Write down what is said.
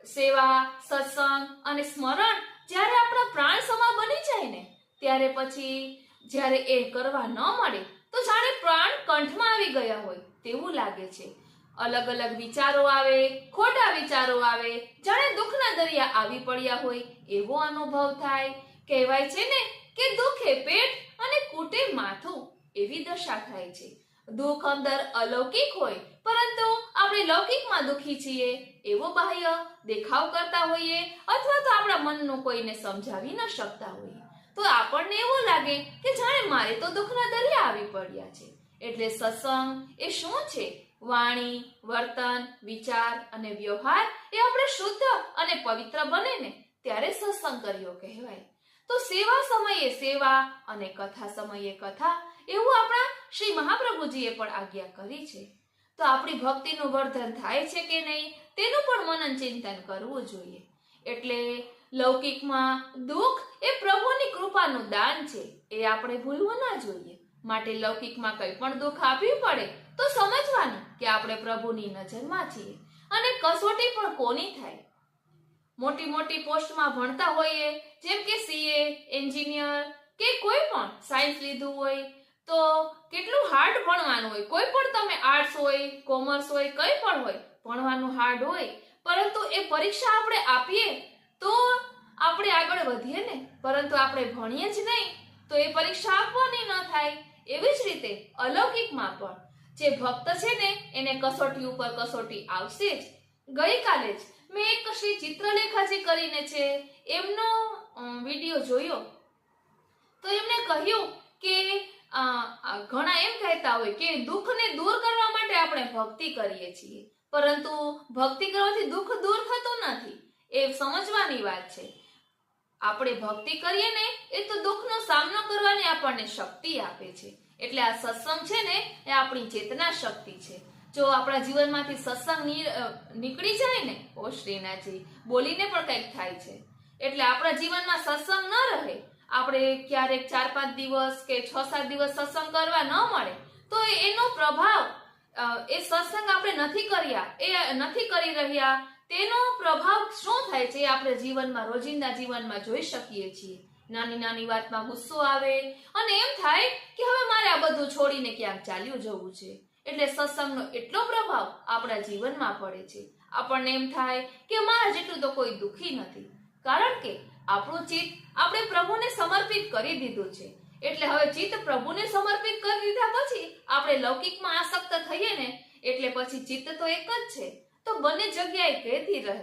સેવા, સત્સંગ અને સ્મરણ જ્યારે આપણા પ્રાણ સમા બની જાય ને ત્યારે પછી જ્યારે એ કરવા ન મળે તો જાણે પ્રાણ કંઠમાં આવી ગયા હોય તેવું લાગે છે. અલગ અલગ વિચારો આવે, ખોટા વિચારો આવે, જાણે દુઃખના દરિયા આવી પડ્યા હોય એવો અનુભવ થાય. કહેવાય છે ને કે દુઃખે પેટ અને કૂટે માથું, એવી દશા થાય છે. દુઃખ અંદર અલૌકિક હોય પરંતુ આપણે લૌકિકમાં દુઃખી છીએ એવો બાહ્ય દેખાવ કરતા હોઈએ અથવા તો આપણા મનનું કોઈને સમજાવી ન શકતા હોઈએ તો આપણને એવું લાગે કે જાણે મારે તો દુઃખના દરિયા આવી પડ્યા છે. એટલે સત્સંગ એ શું છે? વાણી, વર્તન, વિચાર અને વ્યવહાર એ આપણે શુદ્ધ અને પવિત્ર બને ને ત્યારે સત્સંગ કર્યો કહેવાય. તો સેવા સમયે સેવા અને કથા સમયે કથા એવું આપણા શ્રી મહાપ્રભુજીએ પણ આજ્ઞા કરી છે. તો આપણી ભક્તિનું વર્ધન થાય છે કે નહીં તેનું પણ મનન ચિંતન કરવું જોઈએ. એટલે લૌકિકમાં દુઃખ એ પ્રભુની કૃપાનું દાન છે, એ આપણે ભૂલવું ના જોઈએ. માટે લૌકિકમાં કંઈ પણ દુઃખ આવ્યું પડે તો સમજવાનું કે આપણે પ્રભુની નજરમાં છીએ અને કસોટી પણ કોની થાય. મોટી મોટી પોસ્ટમાં ભણતા હોઈએ જેમ કે સીએ, એન્જિનિયર કે કોઈ પણ સાયન્સ લીધું હોય તો કેટલું હાર્ડ ભણવાનું હોય. કોઈ પણ તમે આર્ટ્સ હોય, કોમર્સ હોય, કંઈ પણ હોય, ભણવાનું હાર્ડ હોય પરંતુ એ પરીક્ષા આપણે આપીએ તો આપણે આગળ વધીએ ને. પરંતુ આપણે ભણીએ જ નહીં તો એ પરીક્ષા આપવાની ન થાય. એવી જ રીતે અલૌકિકમાં પણ જે ભક્ત છે ને એને કસોટી ઉપર કસોટી આવશે જ. ગઈકાલે જ મેં એક શ્રી ચિત્રલેખાજી કરીને છે એમનો વિડીયો જોયો તો એમણે કહ્યું કે ઘણા એમ કહેતા હોય કે દુઃખને દૂર કરવા માટે આપણે ભક્તિ કરીએ છીએ પરંતુ ભક્તિ કરવાથી દુઃખ દૂર થતું નથી. એ સમજવાની વાત છે. આપણે ભક્તિ કરીએ ને એ તો દુઃખનો સામનો કરવાની આપણને શક્તિ આપે છે. એટલે આ સત્સંગ છે ને એ આપણી ચેતના શક્તિ છે. જો આપણા જીવનમાંથી સત્સંગ નીકળી જાય ને ઓ શ્રીનાથજી બોલીને પણ કંઈક થાય છે. એટલે આપણા જીવનમાં સત્સંગ ન રહે, આપણે ક્યારેક 4-5 દિવસ કે 6-7 દિવસ સત્સંગ કરવા ન મળે તો એનો પ્રભાવ એ સત્સંગ આપણે નથી કરી રહ્યા તેનો પ્રભાવ શું થાય છે આપણે જીવનમાં રોજિંદા જીવનમાં જોઈ શકીએ છીએ. નાની નાની વાતમાં ગુસ્સો આવે અને એમ થાય કે હવે મારે આ બધું છોડીને ક્યાંક ચાલ્યું જવું છે. એટલે સત્સંગનો એટલો પ્રભાવ આપણા જીવનમાં પડે છે. આપણને એમ થાય કે મારા જેટલું તો કોઈ દુઃખી નથી, કારણ કે આપણું ચિત્ત આપણે પ્રભુને સમર્પિત કરી દીધું છે. એટલે હવે ચિત્ત પ્રભુને સમર્પિત કરી દીધા પછી આપણે લૌકિકમાં આસક્ત થઈએ ને એટલે પછી ચિત્ત તો એક જ છે તો બંને જગ્યાએ કહેતી રહે